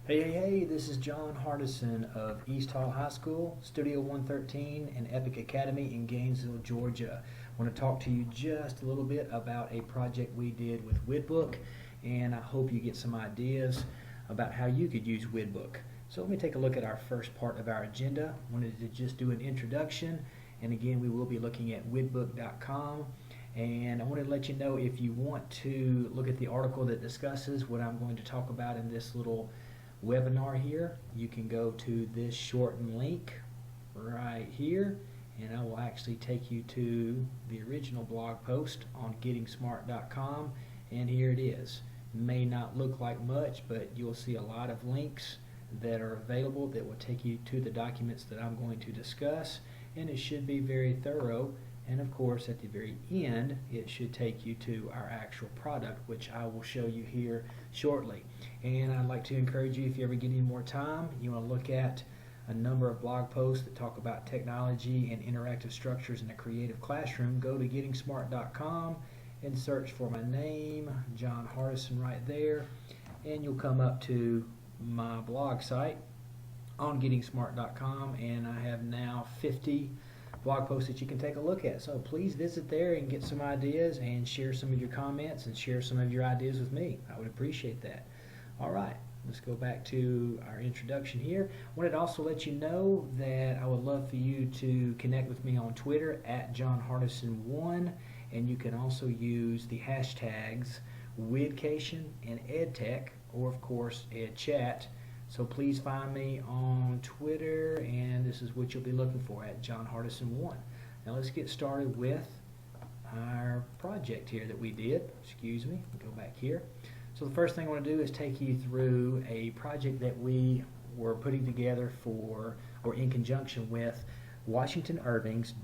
Hey, this is John Hardison of East Hall High School, Studio 113, and Epic Academy in Gainesville, Georgia. I want to talk to you just a little bit about a project we did with Widbook, and I hope you get some ideas about how you could use Widbook. So let me take a look at our first part of our agenda. I wanted to just do an introduction, and again, we will be looking at widbook.com. And I want to let you know, if you want to look at the article that discusses what I'm going to talk about in this little webinar here, you can go to this shortened link right here, and I will actually take you to the original blog post on gettingsmart.com, and here it is. May not look like much, but you'll see a lot of links that are available that will take you to the documents that I'm going to discuss, and it should be very thorough. And of course, at the very end, it should take you to our actual product, which I will show you here shortly. And I'd like to encourage you, if you ever get any more time, you want to look at a number of blog posts that talk about technology and interactive structures in a creative classroom, go to gettingsmart.com and search for my name, John Hardison, right there, and you'll come up to my blog site on gettingsmart.com, and I have now 50 blog posts that you can take a look at. So please visit there and get some ideas and share some of your comments and share some of your ideas with me. I would appreciate that. All right, let's go back to our introduction here. I wanted to also let you know that I would love for you to connect with me on Twitter at John Hardison1, and you can also use the hashtags Widcation and EdTech, or of course EdChat. So please find me on Twitter, and this is what you'll be looking for, at John Hardison1. Now let's get started with our project here that we did. Excuse me, go back here. So the first thing I want to do is take you through a project that we were putting together for, or in conjunction with, Washington Irving's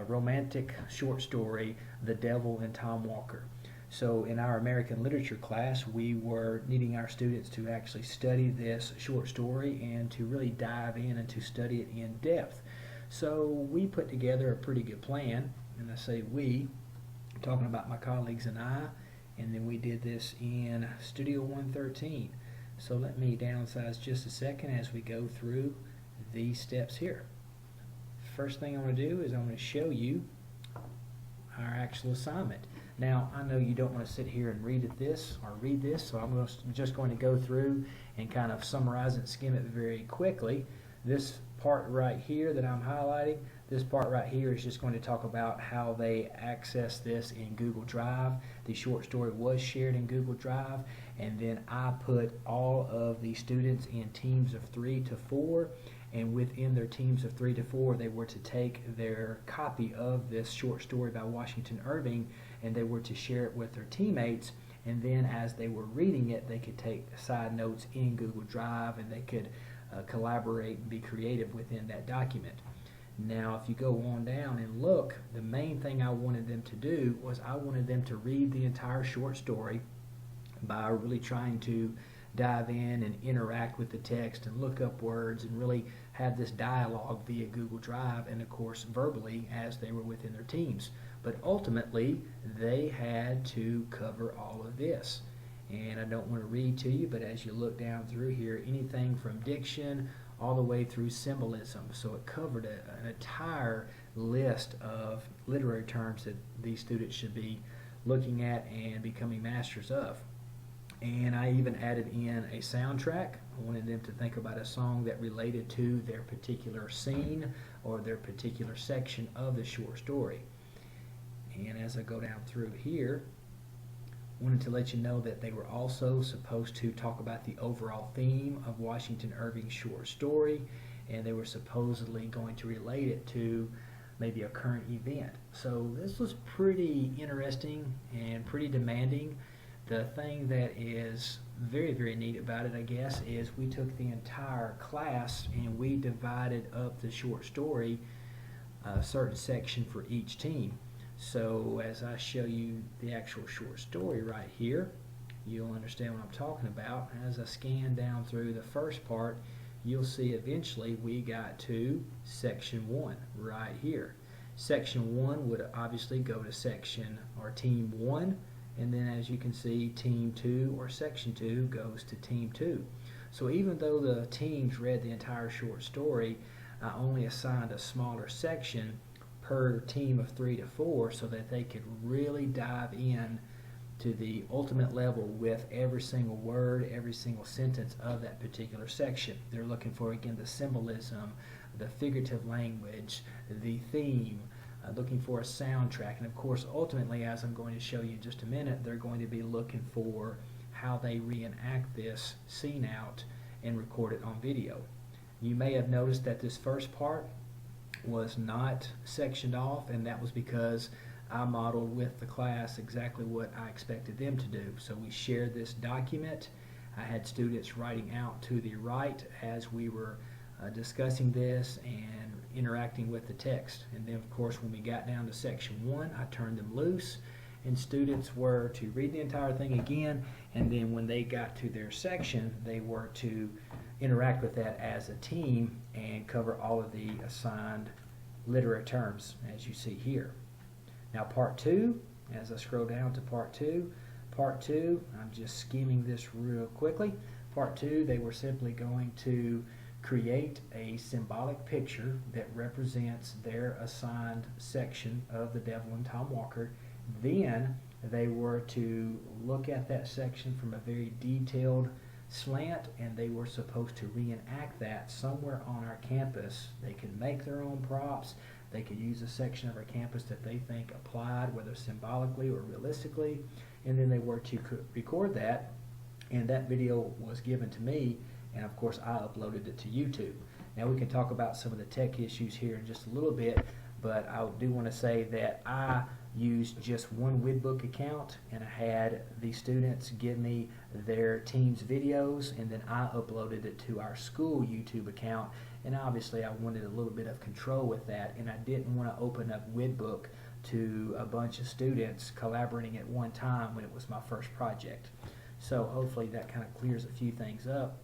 romantic short story, The Devil and Tom Walker. So in our American literature class, we were needing our students to actually study this short story and to really dive in and to study it in depth. So we put together a pretty good plan, and I say we, I'm talking about my colleagues and I, and then we did this in Studio 113. So let me downsize just a second as we go through these steps here. First thing I want to do is I want to show you our actual assignment. Now, I know you don't want to sit here and read this, so I'm just going to go through and kind of summarize it and skim it very quickly. This part right here that I'm highlighting, this part right here is just going to talk about how they access this in Google Drive. The short story was shared in Google Drive, and then I put all of the students in teams of 3 to 4, and within their teams of 3 to 4, they were to take their copy of this short story by Washington Irving, and they were to share it with their teammates, and then as they were reading it, they could take side notes in Google Drive, and they could collaborate and be creative within that document. Now, if you go on down and look, the main thing I wanted them to do was I wanted them to read the entire short story by really trying to dive in and interact with the text and look up words and really have this dialogue via Google Drive, and of course verbally as they were within their teams. But ultimately they had to cover all of this, and I don't want to read to you, but as you look down through here, anything from diction all the way through symbolism. So it covered an entire list of literary terms that these students should be looking at and becoming masters of. And I even added in a soundtrack. I wanted them to think about a song that related to their particular scene or their particular section of the short story. And as I go down through here, I wanted to let you know that they were also supposed to talk about the overall theme of Washington Irving's short story, and they were supposedly going to relate it to maybe a current event. So this was pretty interesting and pretty demanding. The thing that is very, very neat about it, I guess, is we took the entire class and we divided up the short story, a certain section for each team. So as I show you the actual short story right here, you'll understand what I'm talking about. As I scan down through the first part, you'll see eventually we got to section 1 right here. Section 1 would obviously go to section or team 1, and then as you can see, team 2 or section 2 goes to team 2. So even though the teams read the entire short story, I only assigned a smaller section per team of 3 to 4 so that they could really dive in to the ultimate level with every single word, every single sentence of that particular section. They're looking for, again, the symbolism, the figurative language, the theme, looking for a soundtrack, and of course, ultimately, as I'm going to show you in just a minute, they're going to be looking for how they reenact this scene out and record it on video. You may have noticed that this first part was not sectioned off, and that was because I modeled with the class exactly what I expected them to do. So we shared this document. I had students writing out to the right as we were discussing this and interacting with the text. And then, of course, when we got down to section 1, I turned them loose, and students were to read the entire thing again, and then when they got to their section, they were to interact with that as a team and cover all of the assigned literary terms, as you see here. Now part 2, as I scroll down to part 2, I'm just skimming this real quickly. Part 2, they were simply going to create a symbolic picture that represents their assigned section of The Devil and Tom Walker. Then they were to look at that section from a very detailed slant, and they were supposed to reenact that somewhere on our campus. They could make their own props. They could use a section of our campus that they think applied, whether symbolically or realistically, and then they were to record that, and that video was given to me, and of course I uploaded it to YouTube. Now we can talk about some of the tech issues here in just a little bit, but I do want to say that I used just one Widbook account, and I had the students give me their team's videos, and then I uploaded it to our school YouTube account. And obviously I wanted a little bit of control with that, and I didn't want to open up Widbook to a bunch of students collaborating at one time when it was my first project. So hopefully that kind of clears a few things up.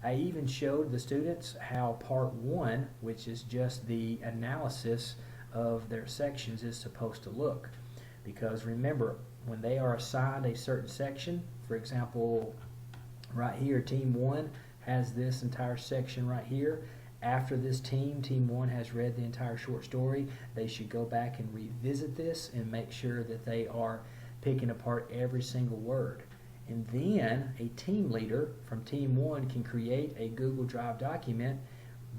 I even showed the students how part 1, which is just the analysis of their sections, is supposed to look. Because remember, when they are assigned a certain section, for example, right here, Team 1 has this entire section right here. After this Team 1 has read the entire short story, they should go back and revisit this and make sure that they are picking apart every single word. And then a team leader from Team 1 can create a Google Drive document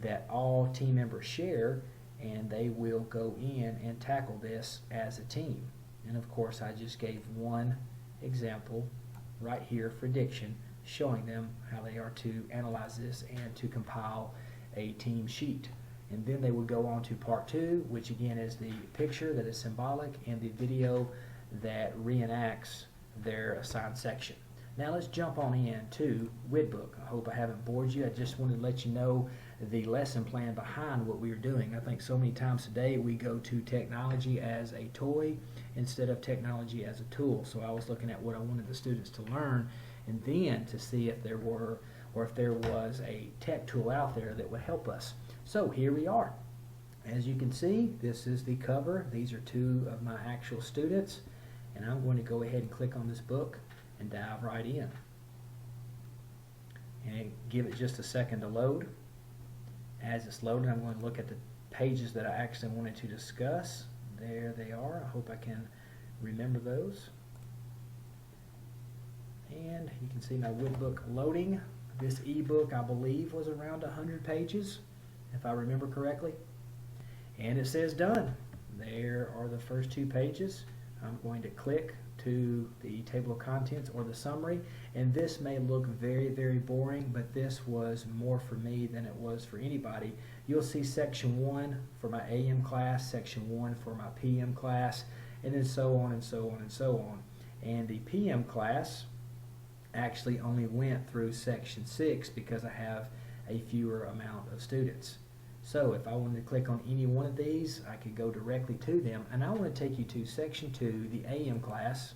that all team members share, and they will go in and tackle this as a team. And of course, I just gave one example right here for diction, showing them how they are to analyze this and to compile a team sheet. And then they would go on to part 2, which again is the picture that is symbolic and the video that reenacts their assigned section. Now let's jump on in to Widbook. I hope I haven't bored you. I just wanted to let you know the lesson plan behind what we are doing. I think so many times today we go to technology as a toy instead of technology as a tool. So I was looking at what I wanted the students to learn, and then to see if there were, or if there was, a tech tool out there that would help us. So here we are. As you can see, this is the cover. These are 2 of my actual students, and I'm going to go ahead and click on this book and dive right in. And give it just a second to load. As it's loading, I'm going to look at the pages that I actually wanted to discuss. There they are. I hope I can remember those. And you can see my Widbook loading. This ebook, I believe, was around 100 pages, if I remember correctly. And it says done. There are the first 2 pages. I'm going to click to the table of contents or the summary, and this may look very, very boring, but this was more for me than it was for anybody. You'll see section 1 for my AM class, section 1 for my PM class, and then so on and so on and so on. And the PM class actually only went through section 6 because I have a fewer amount of students. So if I wanted to click on any one of these, I could go directly to them. And I want to take you to section 2, the AM class,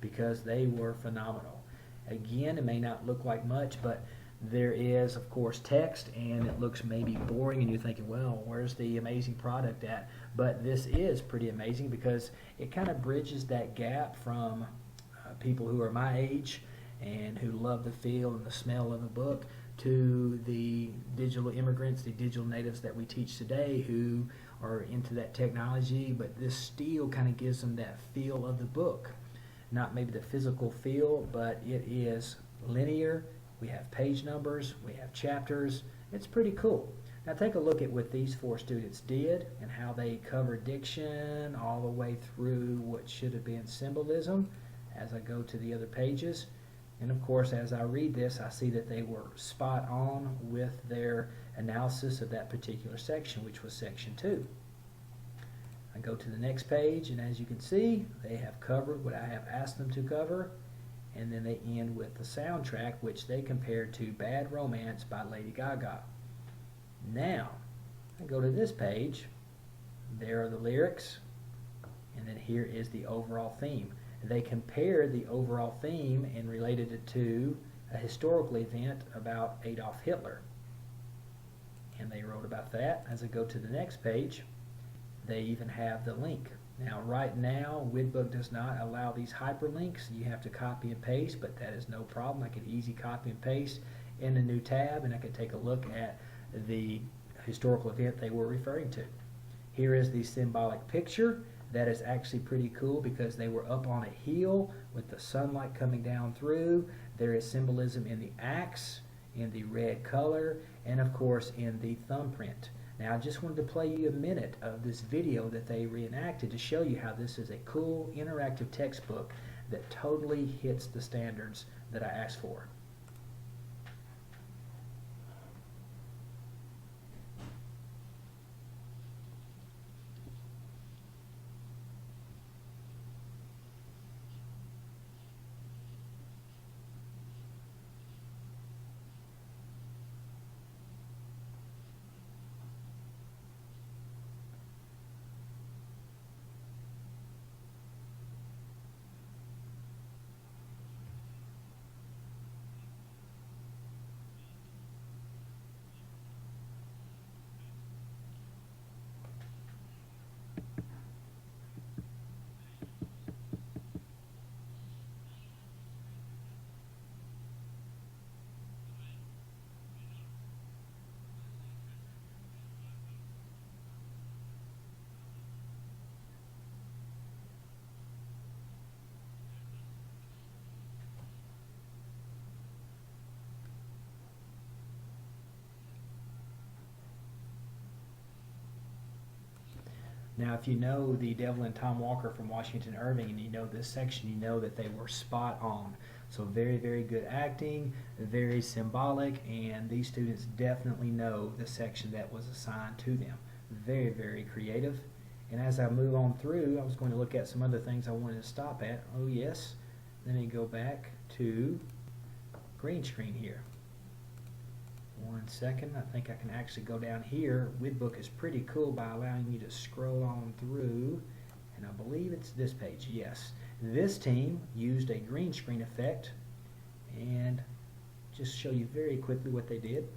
because they were phenomenal. Again, it may not look like much, but there is, of course, text, and it looks maybe boring, and you're thinking, well, where's the amazing product at? But this is pretty amazing because it kind of bridges that gap from people who are my age and who love the feel and the smell of a book to the digital immigrants, the digital natives that we teach today who are into that technology, but this still kind of gives them that feel of the book. Not maybe the physical feel, but it is linear. We have page numbers, we have chapters. It's pretty cool. Now take a look at what these 4 students did and how they covered diction all the way through what should have been symbolism as I go to the other pages. And of course, as I read this, I see that they were spot on with their analysis of that particular section, which was section 2. I go to the next page, and as you can see, they have covered what I have asked them to cover, and then they end with the soundtrack, which they compared to Bad Romance by Lady Gaga. Now, I go to this page, there are the lyrics, and then here is the overall theme. They compared the overall theme and related it to a historical event about Adolf Hitler. And they wrote about that. As I go to the next page, they even have the link. Now, right now, Widbook does not allow these hyperlinks. You have to copy and paste, but that is no problem. I could easy copy and paste in a new tab, and I could take a look at the historical event they were referring to. Here is the symbolic picture. That is actually pretty cool because they were up on a hill with the sunlight coming down through. There is symbolism in the axe, in the red color, and of course in the thumbprint. Now I just wanted to play you a minute of this video that they reenacted to show you how this is a cool interactive textbook that totally hits the standards that I asked for. Now, if you know the Devil and Tom Walker from Washington Irving and you know this section, you know that they were spot on. So very, very good acting, very symbolic, and these students definitely know the section that was assigned to them. Very, very creative. And as I move on through, I was going to look at some other things I wanted to stop at. Oh yes, let me go back to green screen here. One second, I think I can actually go down here. Widbook is pretty cool by allowing you to scroll on through, and I believe it's this page, yes. This team used a green screen effect, and just show you very quickly what they did.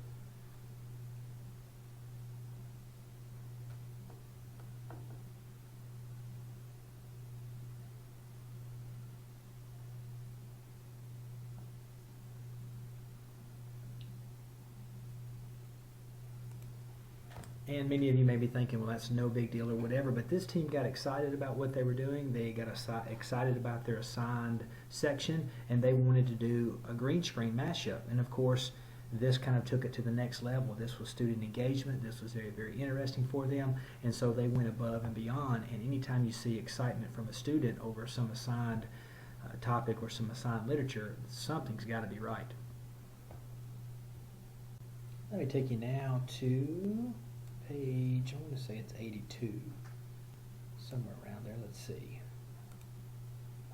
And many of you may be thinking, well, that's no big deal or whatever, but this team got excited about what they were doing. They got excited about their assigned section, and they wanted to do a green screen mashup. And of course, this kind of took it to the next level. This was student engagement. This was very, very interesting for them, and so they went above and beyond. And anytime you see excitement from a student over some assigned topic or some assigned literature, something's got to be right. Let me take you now to page, I want to say it's 82, somewhere around there. Let's see.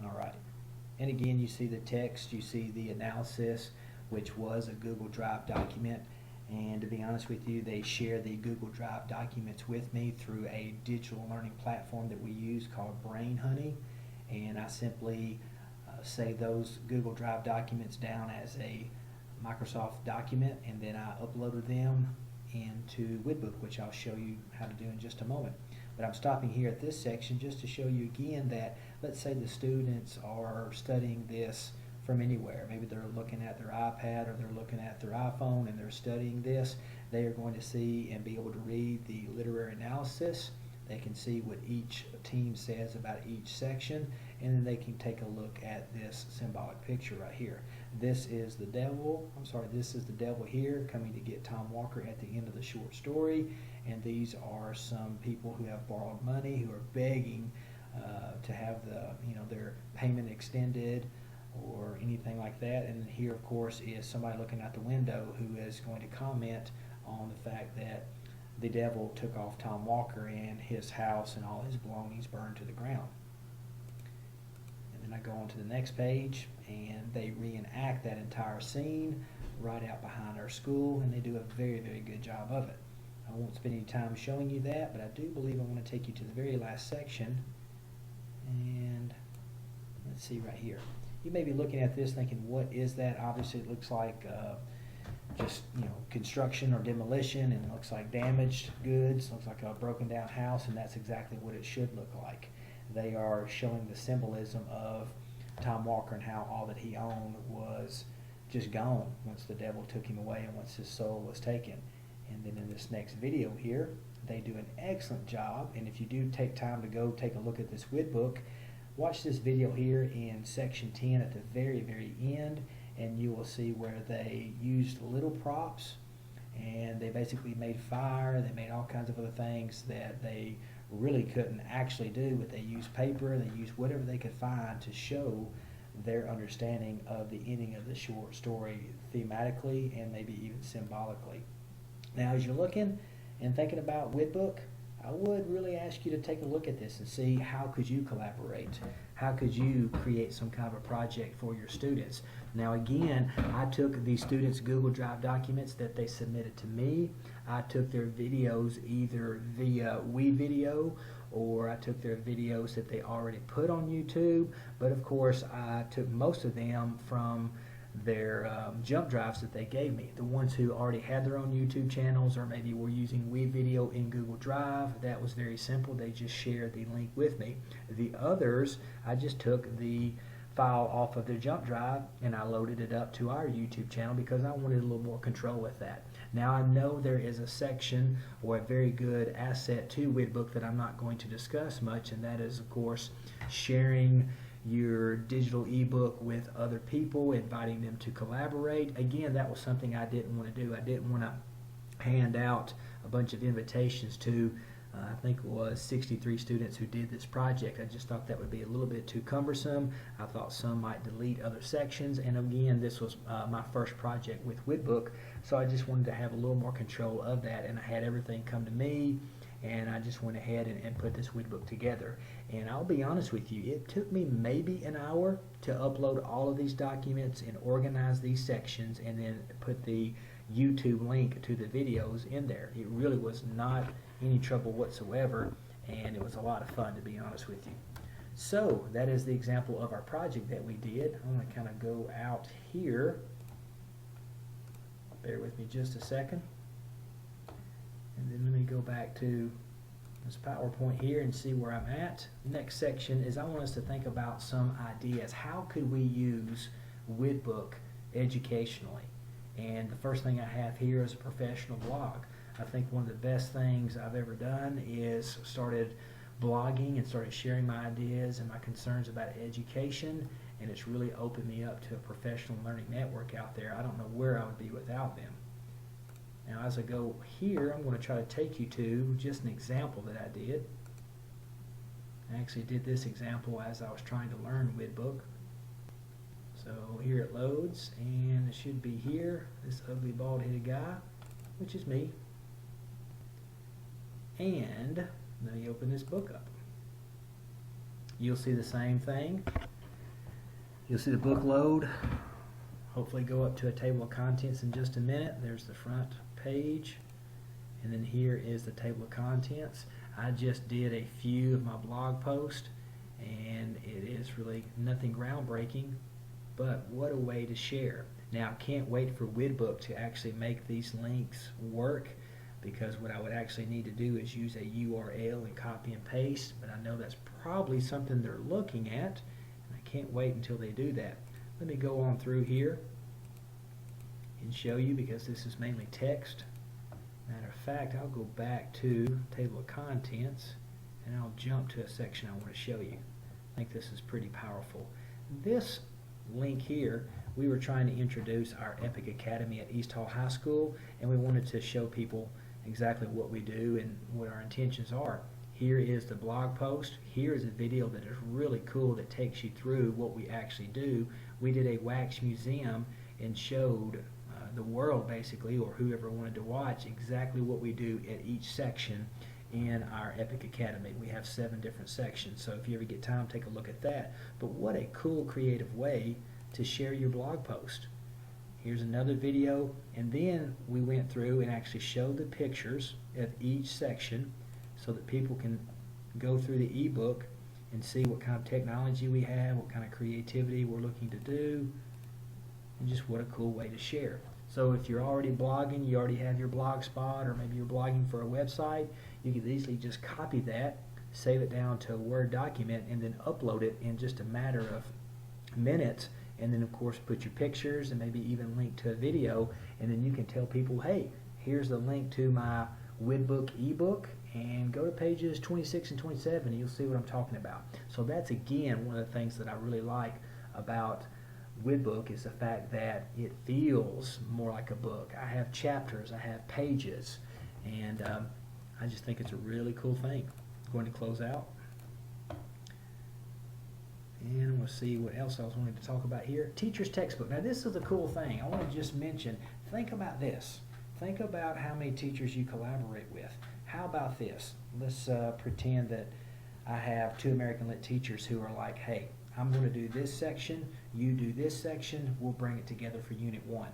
All right. And again, you see the text, you see the analysis, which was a Google Drive document. And to be honest with you, they share the Google Drive documents with me through a digital learning platform that we use called Brain Honey. And I simply save those Google Drive documents down as a Microsoft document, and then I uploaded them into Widbook, which I'll show you how to do in just a moment. But I'm stopping here at this section just to show you again that, let's say the students are studying this from anywhere. Maybe they're looking at their iPad or they're looking at their iPhone and they're studying this. They are going to see and be able to read the literary analysis. They can see what each team says about each section, and then they can take a look at this symbolic picture right here. This is the devil, this is the devil here coming to get Tom Walker at the end of the short story, and these are some people who have borrowed money, who are begging to have their payment extended or anything like that. And then here, of course, is somebody looking out the window who is going to comment on the fact that the devil took off Tom Walker and his house and all his belongings burned to the ground. And then I go on to the next page and they reenact that entire scene right out behind our school, and they do a very, very good job of it. I won't spend any time showing you that, but I do believe I want to take you to the very last section. And let's see right here. You may be looking at this thinking, what is that? Obviously it looks like just construction or demolition, and it looks like damaged goods, looks like a broken down house, and that's exactly what it should look like. They are showing the symbolism of Tom Walker and how all that he owned was just gone once the devil took him away and once his soul was taken. And then in this next video here, they do an excellent job, and if you do take time to go take a look at this Widbook, watch this video here in section 10 at the very, very end, and you will see where they used little props and they basically made fire, they made all kinds of other things that they really couldn't actually do, but they used paper, they used whatever they could find to show their understanding of the ending of the short story thematically and maybe even symbolically. Now as you're looking and thinking about Widbook, I would really ask you to take a look at this and see how could you collaborate. How could you create some kind of a project for your students? Now again, I took these students' Google Drive documents that they submitted to me. I took their videos either via WeVideo, or I took their videos that they already put on YouTube. But of course, I took most of them from their jump drives that they gave me. The ones who already had their own YouTube channels or maybe were using WeVideo in Google Drive, that was very simple. They just shared the link with me. The others, I just took the file off of their jump drive and I loaded it up to our YouTube channel because I wanted a little more control with that. Now I know there is a section or a very good asset to Widbook that I'm not going to discuss much, and that is of course sharing your digital ebook with other people, inviting them to collaborate. Again, that was something I didn't want to do. I didn't want to hand out a bunch of invitations to I think it was 63 students who did this project. I just thought that would be a little bit too cumbersome. I thought some might delete other sections, and again, this was my first project with Widbook, so I just wanted to have a little more control of that, and I had everything come to me, and I just went ahead and put this Widbook together. And I'll be honest with you, it took me maybe an hour to upload all of these documents and organize these sections and then put the YouTube link to the videos in there. It really was not any trouble whatsoever, and it was a lot of fun, to be honest with you. So that is the example of our project that we did. I'm going to kind of go out here. Bear with me just a second. And then let me go back to this PowerPoint here and see where I'm at. Next section is I want us to think about some ideas. How could we use Widbook educationally? And the first thing I have here is a professional blog. I think one of the best things I've ever done is started blogging and started sharing my ideas and my concerns about education, and it's really opened me up to a professional learning network out there. I don't know where I would be without them. Now as I go here, I'm going to try to take you to just an example that I did. I actually did this example as I was trying to learn Widbook. So here it loads, and it should be here, this ugly bald-headed guy, which is me. And let me open this book up. You'll see the same thing. You'll see the book load. Hopefully go up to a table of contents in just a minute. There's the front page, and then here is the table of contents. I just did a few of my blog posts, and it is really nothing groundbreaking, but what a way to share. Now I can't wait for Widbook to actually make these links work, because what I would actually need to do is use a URL and copy and paste, but I know that's probably something they're looking at, and I can't wait until they do that. Let me go on through here and show you, because this is mainly text. Matter of fact, I'll go back to table of contents and I'll jump to a section I want to show you. I think this is pretty powerful. This link here, we were trying to introduce our E.P.I.C.C Academy at East Hall High School, and we wanted to show people exactly what we do and what our intentions are. Here is the blog post. Here is a video that is really cool that takes you through what we actually do. We did a wax museum and showed the world, basically, or whoever wanted to watch, exactly what we do at each section in our E.P.I.C.C Academy. We have 7 different sections, so if you ever get time, take a look at that. But what a cool, creative way to share your blog post. Here's another video, and then we went through and actually showed the pictures of each section so that people can go through the ebook and see what kind of technology we have, what kind of creativity we're looking to do, and just what a cool way to share. So if you're already blogging, you already have your blog spot, or maybe you're blogging for a website, you can easily just copy that, save it down to a Word document, and then upload it in just a matter of minutes. And then of course put your pictures and maybe even link to a video, and then you can tell people, hey, here's the link to my Widbook ebook, and go to pages 26 and 27 and you'll see what I'm talking about. So that's again one of the things that I really like about Widbook, is the fact that it feels more like a book. I have chapters, I have pages, and I just think it's a really cool thing. I'm going to close out. And we'll see what else I was wanting to talk about here. Teacher's textbook. Now this is a cool thing. I want to just mention, think about this. Think about how many teachers you collaborate with. How about this? Let's pretend that I have 2 American Lit teachers who are like, hey, I'm going to do this section, you do this section, we'll bring it together for Unit 1.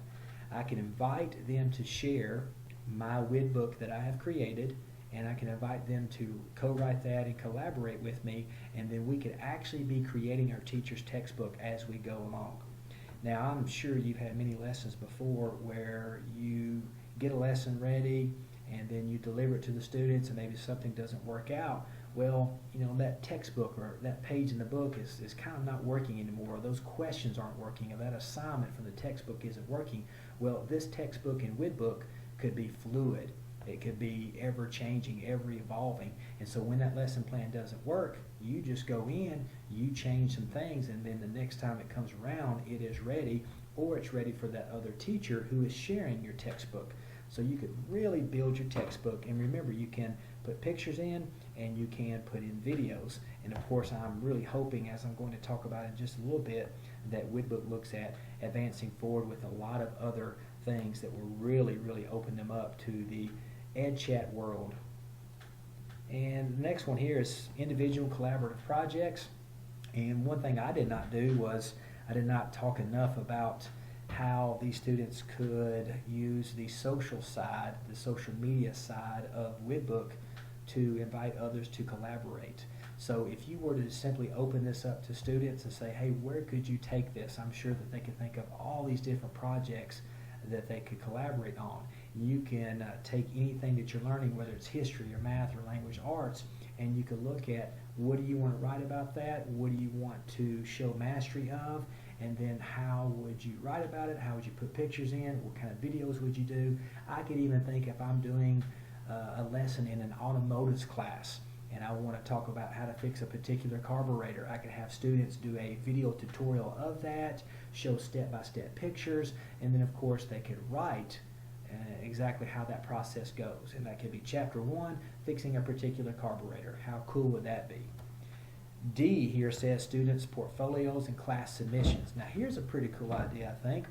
I can invite them to share my Widbook that I have created, and I can invite them to co-write that and collaborate with me, and then we could actually be creating our teacher's textbook as we go along. Now, I'm sure you've had many lessons before where you get a lesson ready and then you deliver it to the students and maybe something doesn't work out. Well, you know, that textbook or that page in the book is kind of not working anymore. Those questions aren't working, or that assignment from the textbook isn't working. Well, this textbook in Widbook could be fluid. It could be ever-changing, ever-evolving. And so when that lesson plan doesn't work, you just go in, you change some things, and then the next time it comes around, it is ready, or it's ready for that other teacher who is sharing your textbook. So you could really build your textbook. And remember, you can put pictures in and you can put in videos. And of course, I'm really hoping, as I'm going to talk about in just a little bit, that Widbook looks at advancing forward with a lot of other things that will really, really open them up to the EdChat world. And the next one here is individual collaborative projects. And one thing I did not do was I did not talk enough about how these students could use the social side, the social media side of Widbook to invite others to collaborate. So if you were to simply open this up to students and say, hey, where could you take this? I'm sure that they could think of all these different projects that they could collaborate on. You can take anything that you're learning, whether it's history or math or language arts, and you can look at what do you want to write about that, what do you want to show mastery of, and then how would you write about it, how would you put pictures in, what kind of videos would you do. I could even think if I'm doing a lesson in an automotives class and I want to talk about how to fix a particular carburetor, I could have students do a video tutorial of that, show step-by-step pictures, and then of course they could write exactly how that process goes. And that could be chapter 1, fixing a particular carburetor. How cool would that be? D here says students' portfolios and class submissions. Now here's a pretty cool idea, I think.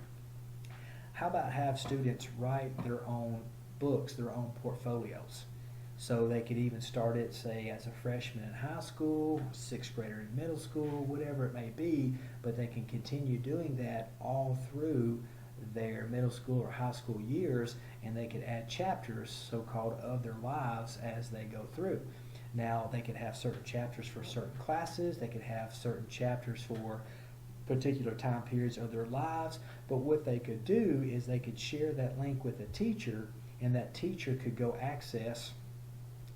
How about have students write their own books, their own portfolios? So they could even start it, say, as a freshman in high school, 6th grader in middle school, whatever it may be, but they can continue doing that all through their middle school or high school years, and they could add chapters, so-called, of their lives as they go through. Now, they could have certain chapters for certain classes, they could have certain chapters for particular time periods of their lives, but what they could do is they could share that link with a teacher, and that teacher could go access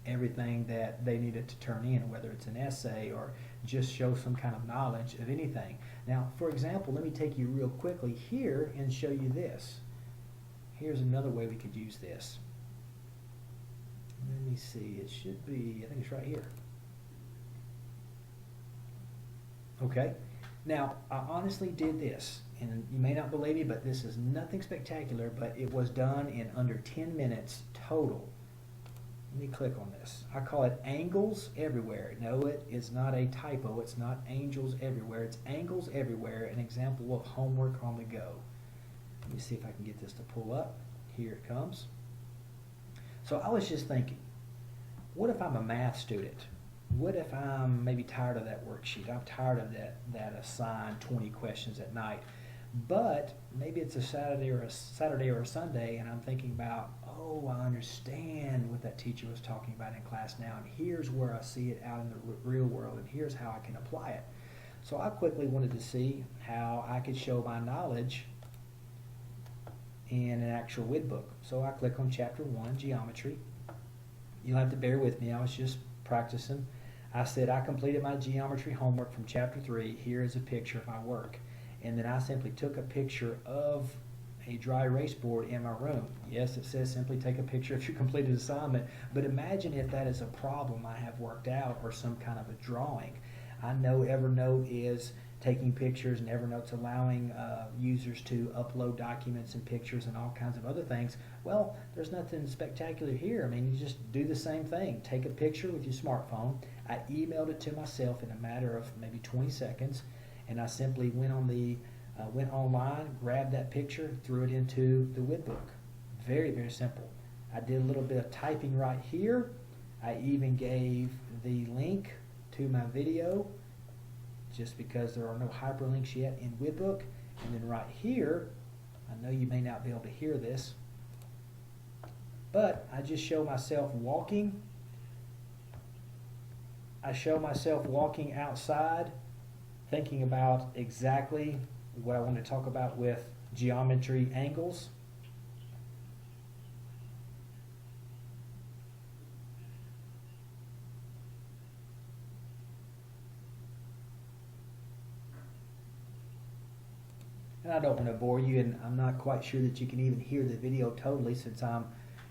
everything that they needed to turn in, whether it's an essay or just show some kind of knowledge of anything. Now, for example, let me take you real quickly here and show you this. Here's another way we could use this. Let me see, it should be, I think it's right here. Okay, now I honestly did this, and you may not believe me, but this is nothing spectacular, but it was done in under 10 minutes total. Let me click on this. I call it Angles Everywhere. No, it is not a typo. It's not Angels Everywhere. It's Angles Everywhere, an example of homework on the go. Let me see if I can get this to pull up. Here it comes. So I was just thinking, what if I'm a math student? What if I'm maybe tired of that worksheet? I'm tired of that assigned 20 questions at night. But maybe it's a Saturday or a Sunday, and I'm thinking about, oh, I understand what that teacher was talking about in class now, and here's where I see it out in the real world, and here's how I can apply it. So I quickly wanted to see how I could show my knowledge in an actual Widbook. So I click on Chapter 1, Geometry. You'll have to bear with me. I was just practicing. I said I completed my geometry homework from Chapter 3. Here is a picture of my work. And then I simply took a picture of a dry erase board in my room. Yes, it says simply take a picture of your completed assignment, but imagine if that is a problem I have worked out or some kind of a drawing. I know Evernote is taking pictures, and Evernote's allowing users to upload documents and pictures and all kinds of other things. Well, there's nothing spectacular here. I mean, you just do the same thing. Take a picture with your smartphone. I emailed it to myself in a matter of maybe 20 seconds, and I simply went online, grabbed that picture, threw it into the Widbook. Very, very simple. I did a little bit of typing right here. I even gave the link to my video, just because there are no hyperlinks yet in Widbook. And then right here, I know you may not be able to hear this, but I just show myself walking. I show myself walking outside, thinking about exactly what I want to talk about with geometry angles. And I don't want to bore you, and I'm not quite sure that you can even hear the video totally since I'm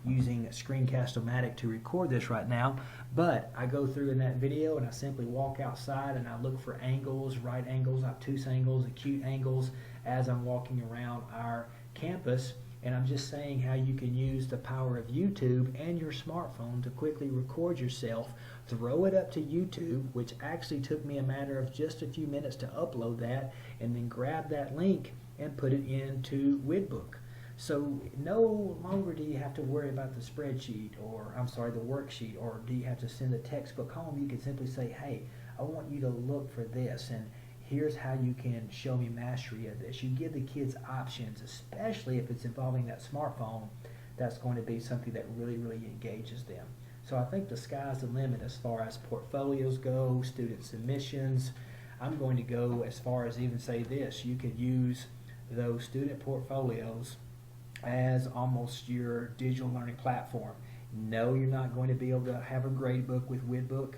using Screencast-O-Matic to record this right now. But I go through in that video and I simply walk outside and I look for angles, right angles, obtuse angles, acute angles as I'm walking around our campus. And I'm just saying how you can use the power of YouTube and your smartphone to quickly record yourself, throw it up to YouTube, which actually took me a matter of just a few minutes to upload that, and then grab that link and put it into Widbook. So no longer do you have to worry about the spreadsheet, or I'm sorry, the worksheet, or do you have to send the textbook home. You can simply say, hey, I want you to look for this, and here's how you can show me mastery of this. You give the kids options, especially if it's involving that smartphone. That's going to be something that really, really engages them. So I think the sky's the limit as far as portfolios go, student submissions. I'm going to go as far as even say this. You could use those student portfolios as almost your digital learning platform. No, you're not going to be able to have a grade book with Widbook,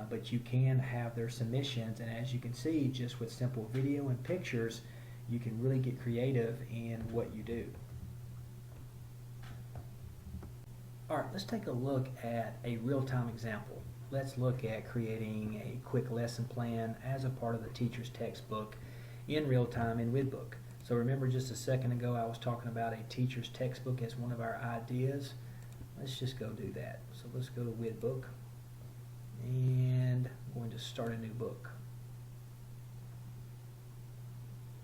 but you can have their submissions, and as you can see, just with simple video and pictures, you can really get creative in what you do. Alright, let's take a look at a real-time example. Let's look at creating a quick lesson plan as a part of the teacher's textbook in real time in Widbook. So remember, just a second ago I was talking about a teacher's textbook as one of our ideas. Let's just go do that. So let's go to Widbook, and I'm going to start a new book.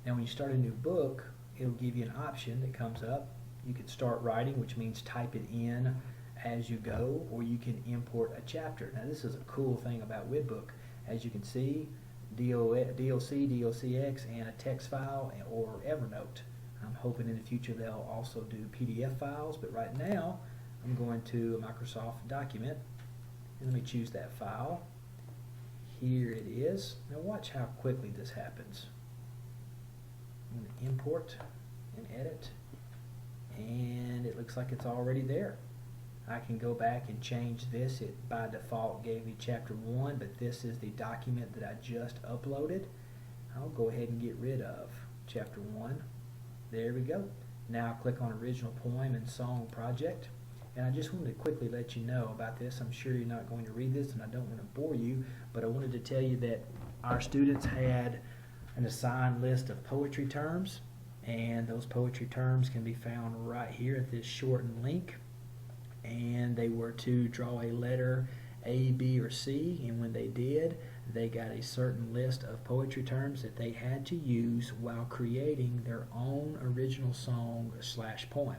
Now when you start a new book, it'll give you an option that comes up. You can start writing, which means type it in as you go, or you can import a chapter. Now this is a cool thing about Widbook. As you can see, DLC, DOCX, and a text file or Evernote. I'm hoping in the future they'll also do PDF files, but right now I'm going to a Microsoft document, and let me choose that file. Here it is. Now watch how quickly this happens. I'm going to import and edit, and it looks like it's already there. I can go back and change this. It by default gave me chapter 1, but this is the document that I just uploaded. I'll go ahead and get rid of chapter 1. There we go. Now click on original poem and song project. And I just wanted to quickly let you know about this. I'm sure you're not going to read this and I don't want to bore you, but I wanted to tell you that our students had an assigned list of poetry terms, and those poetry terms can be found right here at this shortened link. And they were to draw a letter A, B, or C, and when they did, they got a certain list of poetry terms that they had to use while creating their own original song / poem.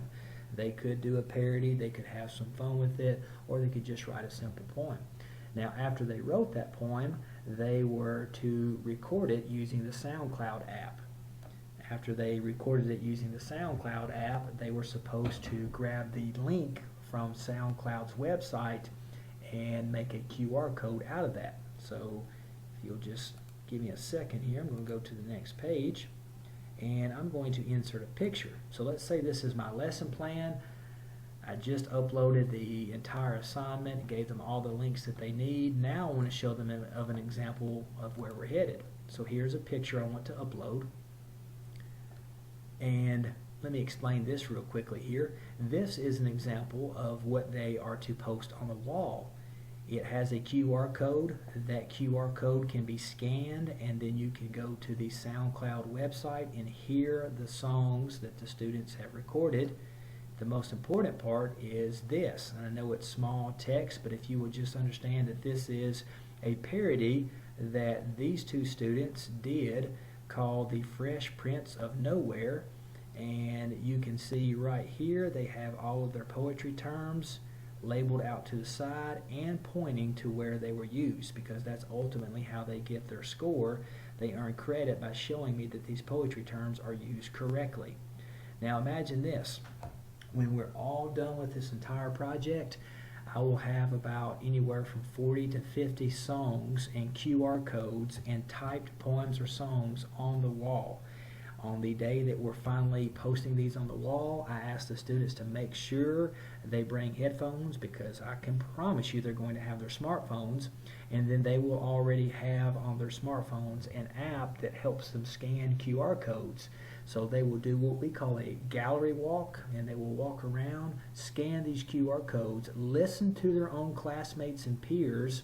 They could do a parody, they could have some fun with it, or they could just write a simple poem. Now, after they wrote that poem, they were to record it using the SoundCloud app. After they recorded it using the SoundCloud app, they were supposed to grab the link from SoundCloud's website and make a QR code out of that. So if you'll just give me a second here, I'm going to go to the next page and I'm going to insert a picture. So let's say this is my lesson plan. I just uploaded the entire assignment, gave them all the links that they need. Now I want to show them of an example of where we're headed. So here's a picture I want to upload. And let me explain this real quickly here. This is an example of what they are to post on the wall. It has a QR code. That QR code can be scanned, and then you can go to the SoundCloud website and hear the songs that the students have recorded. The most important part is this. And I know it's small text, but if you will just understand that this is a parody that these two students did called The Fresh Prince of Nowhere. And you can see right here they have all of their poetry terms labeled out to the side and pointing to where they were used, because that's ultimately how they get their score. They earn credit by showing me that these poetry terms are used correctly. Now imagine this. When we're all done with this entire project, I will have about anywhere from 40 to 50 songs and QR codes and typed poems or songs on the wall. On the day that we're finally posting these on the wall, I ask the students to make sure they bring headphones, because I can promise you they're going to have their smartphones, and then they will already have on their smartphones an app that helps them scan QR codes. So they will do what we call a gallery walk, and they will walk around, scan these QR codes, listen to their own classmates and peers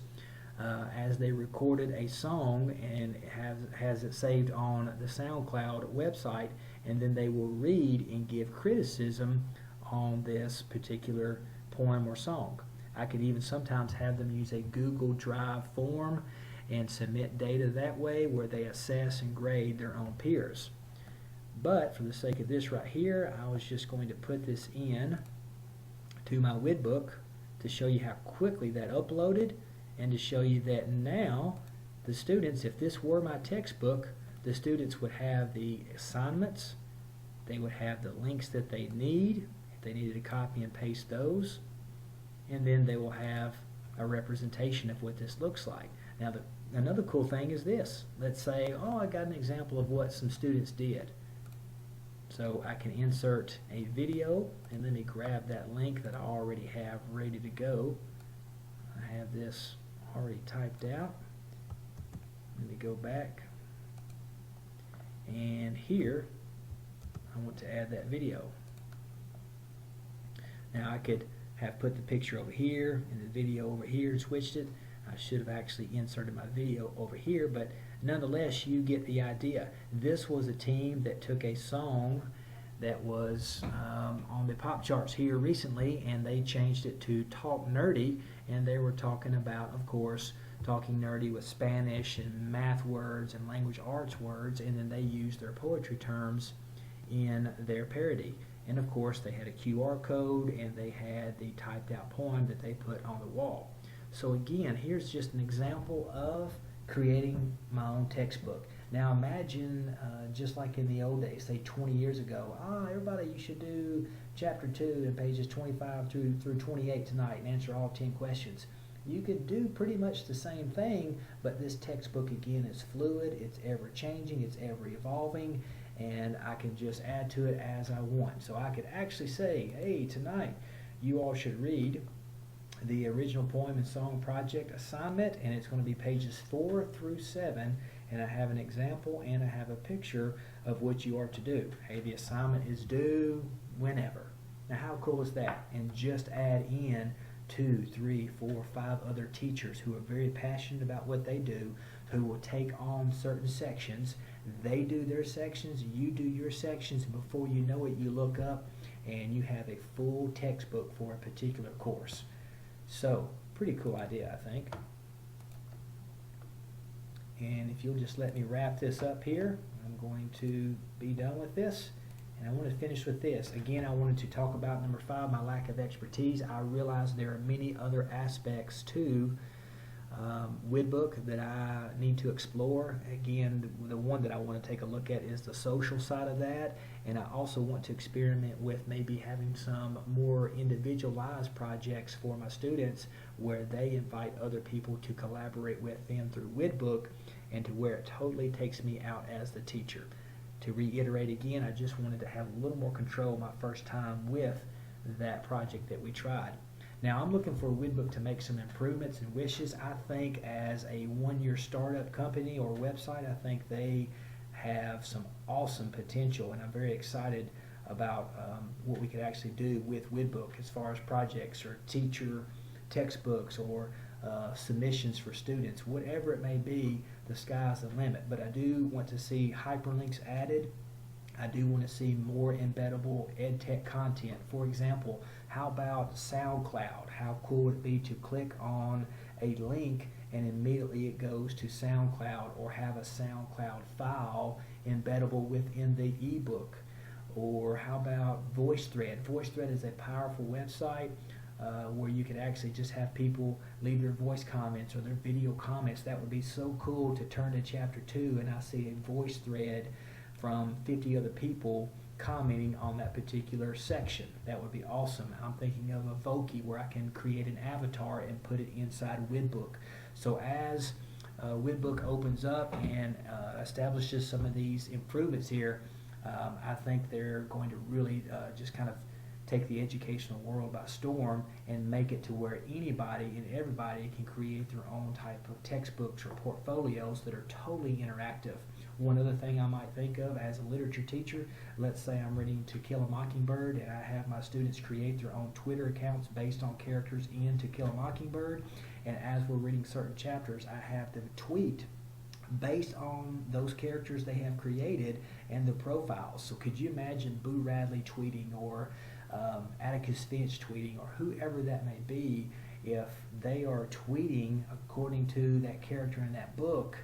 as they recorded a song and has it saved on the SoundCloud website, and then they will read and give criticism on this particular poem or song. I could even sometimes have them use a Google Drive form and submit data that way, where they assess and grade their own peers. But for the sake of this right here, I was just going to put this in to my Widbook to show you how quickly that uploaded, and to show you that now the students, if this were my textbook, the students would have the assignments, they would have the links that they need, if they needed to copy and paste those, and then they will have a representation of what this looks like. Now another cool thing is this. Let's say, oh, I got an example of what some students did. So I can insert a video, and let me grab that link that I already have ready to go. I have this already typed out. Let me go back, and here I want to add that video. Now I could have put the picture over here and the video over here and switched it. I should have actually inserted my video over here, but nonetheless you get the idea. This was a team that took a song that was on the pop charts here recently, and they changed it to Talk Nerdy, and they were talking about, of course, talking nerdy with Spanish and math words and language arts words, and then they used their poetry terms in their parody. And of course they had a QR code, and they had the typed out poem that they put on the wall. So again, here's just an example of creating my own textbook. Now imagine, just like in the old days, say 20 years ago, everybody, you should do chapter 2 and pages 25 through 28 tonight and answer all 10 questions. You could do pretty much the same thing, but this textbook again is fluid, it's ever changing, it's ever evolving, and I can just add to it as I want. So I could actually say, hey, tonight you all should read the original poem and song project assignment, and it's going to be pages 4 through 7, and I have an example and I have a picture of what you are to do. Hey, the assignment is due whenever. Now how cool is that? And just add in 2, 3, 4, 5 other teachers who are very passionate about what they do, who will take on certain sections. They do their sections, you do your sections, and before you know it, you look up and you have a full textbook for a particular course. So, pretty cool idea, I think. And if you'll just let me wrap this up here, I'm going to be done with this. And I want to finish with this. Again, I wanted to talk about number 5, my lack of expertise. I realize there are many other aspects to Widbook that I need to explore. Again, the one that I want to take a look at is the social side of that, and I also want to experiment with maybe having some more individualized projects for my students where they invite other people to collaborate with them through Widbook, and to where it totally takes me out as the teacher. To reiterate again, I just wanted to have a little more control my first time with that project that we tried. Now, I'm looking for Widbook to make some improvements and wishes. I think as a one-year startup company or website, I think they have some awesome potential, and I'm very excited about what we could actually do with Widbook as far as projects or teacher textbooks or submissions for students. Whatever it may be, the sky's the limit. But I do want to see hyperlinks added. I do want to see more embeddable ed tech content. For example, how about SoundCloud? How cool would it be to click on a link and immediately it goes to SoundCloud, or have a SoundCloud file embeddable within the ebook? Or how about VoiceThread? VoiceThread is a powerful website where you could actually just have people leave their voice comments or their video comments. That would be so cool to turn to chapter 2 and I see a voice thread from 50 other people commenting on that particular section. That would be awesome. I'm thinking of a Voki where I can create an avatar and put it inside Widbook. So as Widbook opens up and establishes some of these improvements here, I think they're going to really just kind of take the educational world by storm and make it to where anybody and everybody can create their own type of textbooks or portfolios that are totally interactive. One other thing I might think of as a literature teacher, let's say I'm reading To Kill a Mockingbird and I have my students create their own Twitter accounts based on characters in To Kill a Mockingbird, and as we're reading certain chapters, I have them tweet based on those characters they have created and the profiles. So could you imagine Boo Radley tweeting, or Atticus Finch tweeting, or whoever that may be, if they are tweeting according to that character in that book,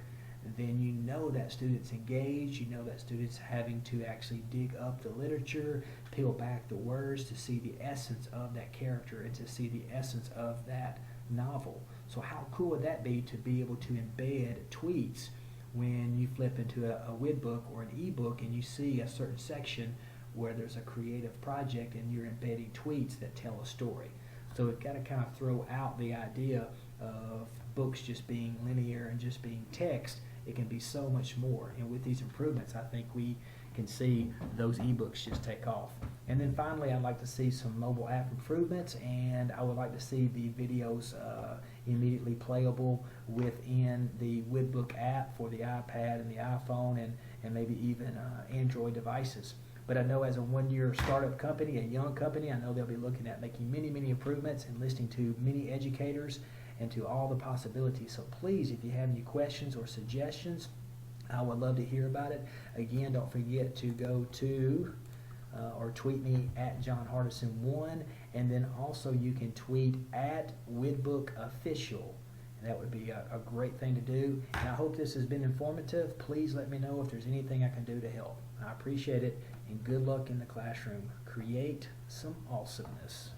then you know that student's engaged, you know that student's having to actually dig up the literature, peel back the words to see the essence of that character and to see the essence of that novel. So how cool would that be to be able to embed tweets when you flip into a Widbook or an ebook and you see a certain section where there's a creative project and you're embedding tweets that tell a story. So we've got to kind of throw out the idea of books just being linear and just being text. It can be so much more. And with these improvements, I think we can see those ebooks just take off. And then finally, I'd like to see some mobile app improvements, and I would like to see the videos immediately playable within the Widbook app for the iPad and the iPhone, and maybe even Android devices. But I know as a one-year startup company, a young company, I know they'll be looking at making many, many improvements and listening to many educators and to all the possibilities. So please, if you have any questions or suggestions, I would love to hear about it. Again, don't forget to go to or tweet me at John Hardison 1, and then also you can tweet at Widbook Official. And that would be a great thing to do. And I hope this has been informative. Please let me know if there's anything I can do to help. I appreciate it, and good luck in the classroom. Create some awesomeness.